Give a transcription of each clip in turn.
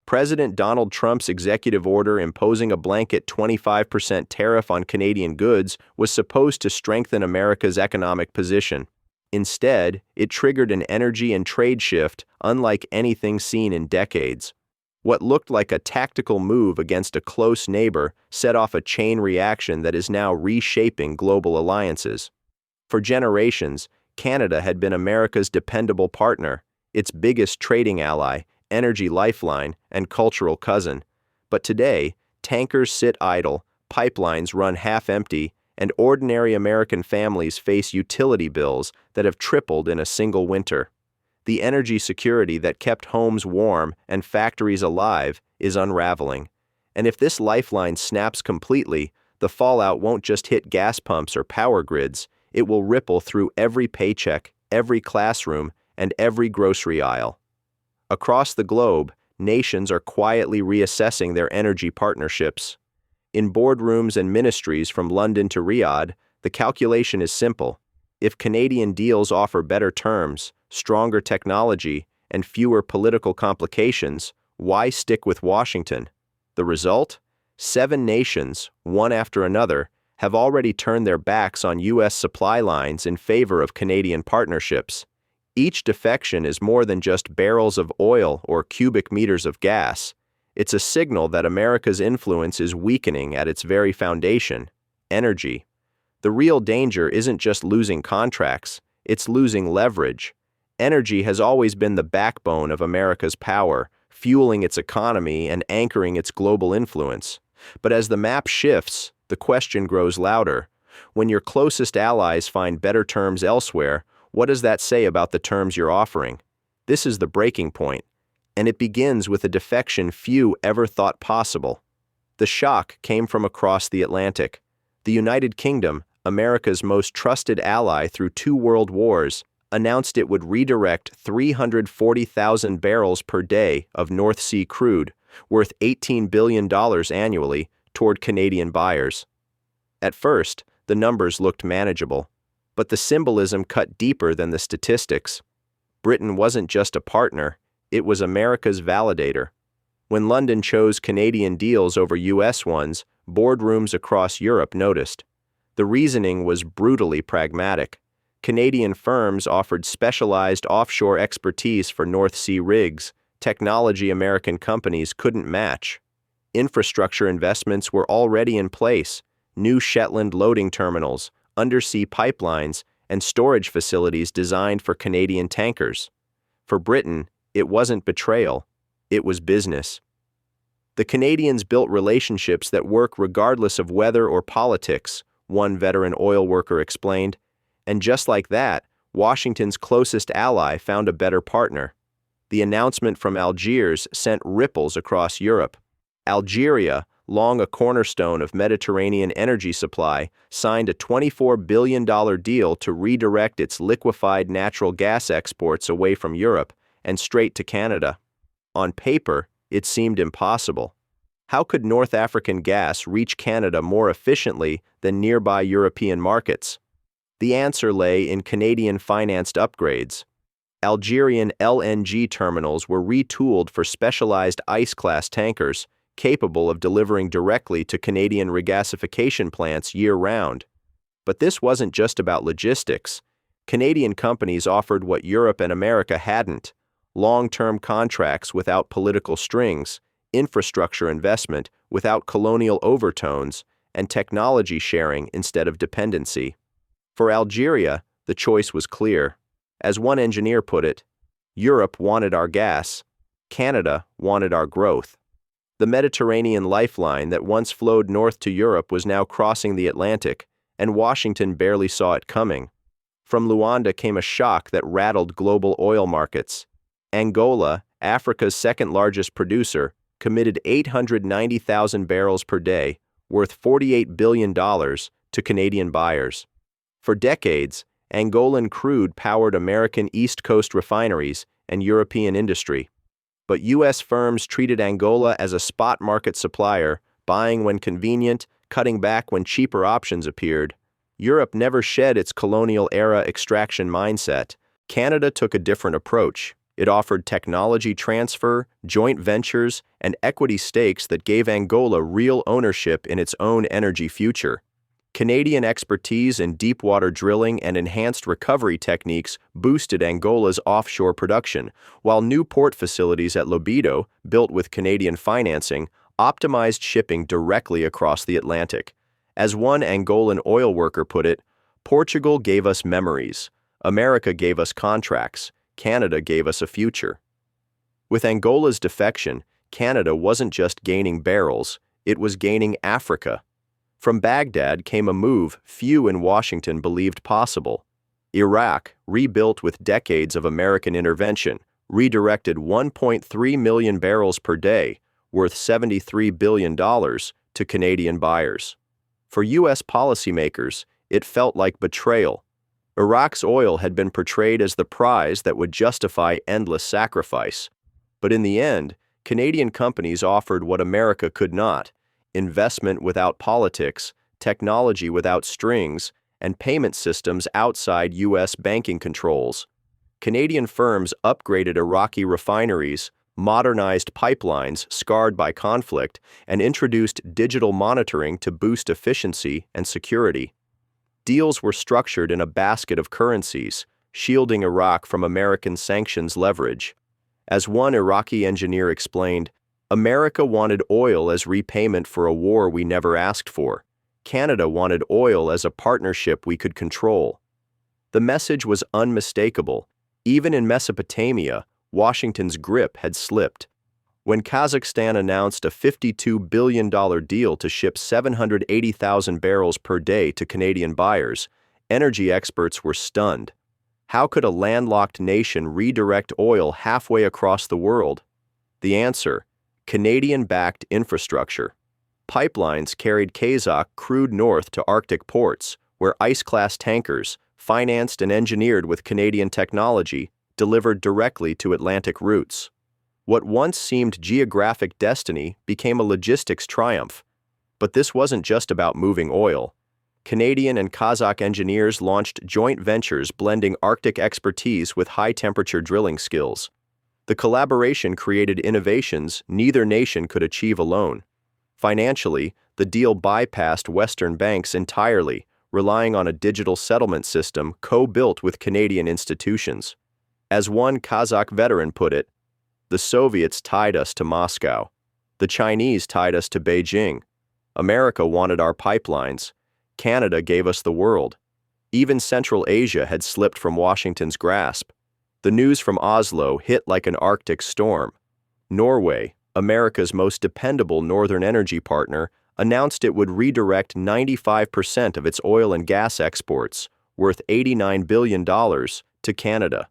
President Donald Trump's executive order imposing a blanket 25% tariff on Canadian goods was supposed to strengthen America's economic position. Instead, it triggered an energy and trade shift unlike anything seen in decades. What looked like a tactical move against a close neighbor set off a chain reaction that is now reshaping global alliances. For generations, Canada had been America's dependable partner, its biggest trading ally, energy lifeline, and cultural cousin. But today, tankers sit idle, pipelines run half-empty, and ordinary American families face utility bills that have tripled in a single winter. The energy security that kept homes warm and factories alive is unraveling. And if this lifeline snaps completely, the fallout won't just hit gas pumps or power grids, it will ripple through every paycheck, every classroom, and every grocery aisle. Across the globe, nations are quietly reassessing their energy partnerships. In boardrooms and ministries from London to Riyadh, the calculation is simple. If Canadian deals offer better terms, stronger technology, and fewer political complications, why stick with Washington? The result? 7 nations, one after another, have already turned their backs on U.S. supply lines in favor of Canadian partnerships. Each defection is more than just barrels of oil or cubic meters of gas. It's a signal that America's influence is weakening at its very foundation, energy. The real danger isn't just losing contracts, it's losing leverage. Energy has always been the backbone of America's power, fueling its economy and anchoring its global influence. But as the map shifts, the question grows louder. When your closest allies find better terms elsewhere, what does that say about the terms you're offering? This is the breaking point, and it begins with a defection few ever thought possible. The shock came from across the Atlantic. The United Kingdom, America's most trusted ally through 2 world wars, announced it would redirect 340,000 barrels per day of North Sea crude, worth $18 billion annually, toward Canadian buyers. At first, the numbers looked manageable. But the symbolism cut deeper than the statistics. Britain wasn't just a partner, it was America's validator. When London chose Canadian deals over US ones, boardrooms across Europe noticed. The reasoning was brutally pragmatic. Canadian firms offered specialized offshore expertise for North Sea rigs, technology American companies couldn't match. Infrastructure investments were already in place, new Shetland loading terminals, undersea pipelines, and storage facilities designed for Canadian tankers. For Britain, it wasn't betrayal, it was business. The Canadians built relationships that work regardless of weather or politics, one veteran oil worker explained, and just like that, Washington's closest ally found a better partner. The announcement from Algiers sent ripples across Europe. Algeria, long a cornerstone of Mediterranean energy supply, signed a $24 billion deal to redirect its liquefied natural gas exports away from Europe and straight to Canada. On paper, it seemed impossible. How could North African gas reach Canada more efficiently than nearby European markets? The answer lay in Canadian-financed upgrades. Algerian LNG terminals were retooled for specialized ice-class tankers, capable of delivering directly to Canadian regasification plants year-round. But this wasn't just about logistics. Canadian companies offered what Europe and America hadn't: long-term contracts without political strings, infrastructure investment without colonial overtones, and technology sharing instead of dependency. For Algeria, the choice was clear. As one engineer put it, Europe wanted our gas, Canada wanted our growth. The Mediterranean lifeline that once flowed north to Europe was now crossing the Atlantic, and Washington barely saw it coming. From Luanda came a shock that rattled global oil markets. Angola, Africa's second-largest producer, committed 890,000 barrels per day, worth $48 billion, to Canadian buyers. For decades, Angolan crude powered American East Coast refineries and European industry. But U.S. firms treated Angola as a spot market supplier, buying when convenient, cutting back when cheaper options appeared. Europe never shed its colonial-era extraction mindset. Canada took a different approach. It offered technology transfer, joint ventures, and equity stakes that gave Angola real ownership in its own energy future. Canadian expertise in deepwater drilling and enhanced recovery techniques boosted Angola's offshore production, while new port facilities at Lobito, built with Canadian financing, optimized shipping directly across the Atlantic. As one Angolan oil worker put it, "Portugal gave us memories, America gave us contracts, Canada gave us a future." With Angola's defection, Canada wasn't just gaining barrels, it was gaining Africa. From Baghdad came a move few in Washington believed possible. Iraq, rebuilt with decades of American intervention, redirected 1.3 million barrels per day, worth $73 billion, to Canadian buyers. For U.S. policymakers, it felt like betrayal. Iraq's oil had been portrayed as the prize that would justify endless sacrifice. But in the end, Canadian companies offered what America could not: investment without politics, technology without strings, and payment systems outside U.S. banking controls. Canadian firms upgraded Iraqi refineries, modernized pipelines scarred by conflict, and introduced digital monitoring to boost efficiency and security. Deals were structured in a basket of currencies, shielding Iraq from American sanctions leverage. As one Iraqi engineer explained, "America wanted oil as repayment for a war we never asked for. Canada wanted oil as a partnership we could control." The message was unmistakable. Even in Mesopotamia, Washington's grip had slipped. When Kazakhstan announced a $52 billion deal to ship 780,000 barrels per day to Canadian buyers, energy experts were stunned. How could a landlocked nation redirect oil halfway across the world? The answer: Canadian-backed infrastructure. Pipelines carried Kazakh crude north to Arctic ports, where ice-class tankers, financed and engineered with Canadian technology, delivered directly to Atlantic routes. What once seemed geographic destiny became a logistics triumph. But this wasn't just about moving oil. Canadian and Kazakh engineers launched joint ventures blending Arctic expertise with high-temperature drilling skills. The collaboration created innovations neither nation could achieve alone. Financially, the deal bypassed Western banks entirely, relying on a digital settlement system co-built with Canadian institutions. As one Kazakh veteran put it, "The Soviets tied us to Moscow. The Chinese tied us to Beijing. America wanted our pipelines. Canada gave us the world." Even Central Asia had slipped from Washington's grasp. The news from Oslo hit like an Arctic storm. Norway, America's most dependable northern energy partner, announced it would redirect 95% of its oil and gas exports, worth $89 billion, to Canada.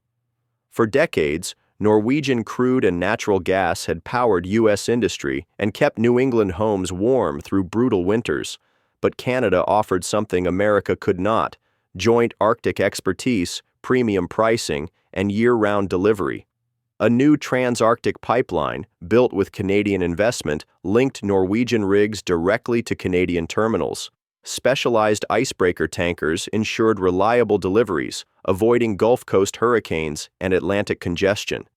For decades, Norwegian crude and natural gas had powered U.S. industry and kept New England homes warm through brutal winters. But Canada offered something America could not: joint Arctic expertise, premium pricing, and year-round delivery. A new trans-Arctic pipeline, built with Canadian investment, linked Norwegian rigs directly to Canadian terminals. Specialized icebreaker tankers ensured reliable deliveries, avoiding Gulf Coast hurricanes and Atlantic congestion.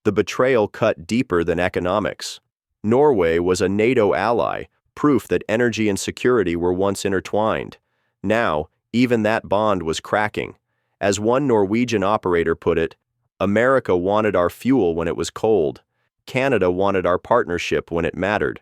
The betrayal cut deeper than economics. Norway was a NATO ally, proof that energy and security were once intertwined. Now, even that bond was cracking. As one Norwegian operator put it, "America wanted our fuel when it was cold. Canada wanted our partnership when it mattered."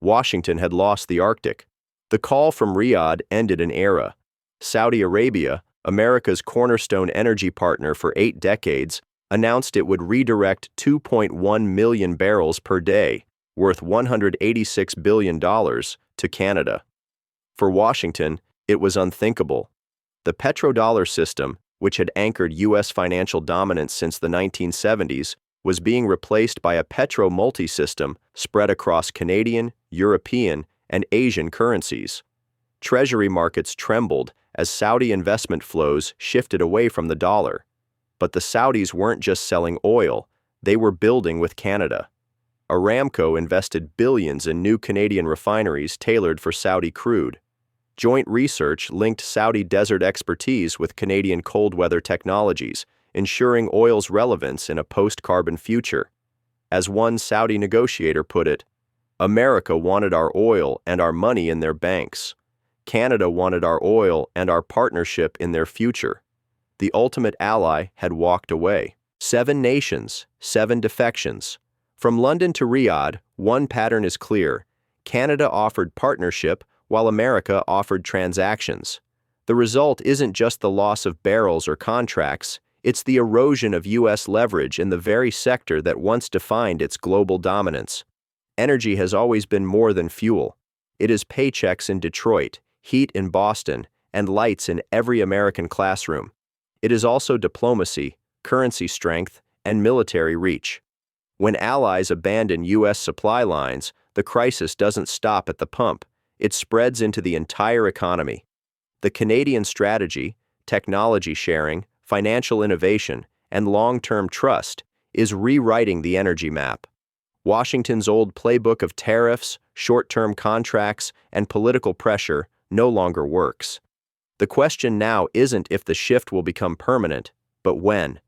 Washington had lost the Arctic. The call from Riyadh ended an era. Saudi Arabia, America's cornerstone energy partner for 8 decades, announced it would redirect 2.1 million barrels per day, worth $186 billion, to Canada. For Washington, it was unthinkable. The petrodollar system, which had anchored U.S. financial dominance since the 1970s, was being replaced by a petro-multi system spread across Canadian, European, and Asian currencies. Treasury markets trembled as Saudi investment flows shifted away from the dollar. But the Saudis weren't just selling oil, they were building with Canada. Aramco invested billions in new Canadian refineries tailored for Saudi crude. Joint research linked Saudi desert expertise with Canadian cold weather technologies, ensuring oil's relevance in a post-carbon future. As one Saudi negotiator put it, America wanted our oil and our money in their banks. Canada wanted our oil and our partnership in their future. The ultimate ally had walked away. 7 nations, 7 defections. From London to Riyadh, one pattern is clear. Canada offered partnership while America offered transactions. The result isn't just the loss of barrels or contracts, it's the erosion of U.S. leverage in the very sector that once defined its global dominance. Energy has always been more than fuel. It is paychecks in Detroit, heat in Boston, and lights in every American classroom. It is also diplomacy, currency strength, and military reach. When allies abandon U.S. supply lines, the crisis doesn't stop at the pump. It spreads into the entire economy. The Canadian strategy, technology sharing, financial innovation, and long-term trust is rewriting the energy map. Washington's old playbook of tariffs, short-term contracts, and political pressure no longer works. The question now isn't if the shift will become permanent, but when.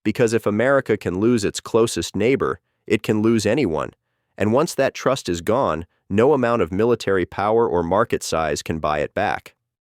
Because if America can lose its closest neighbor, it can lose anyone. And once that trust is gone, no amount of military power or market size can buy it back.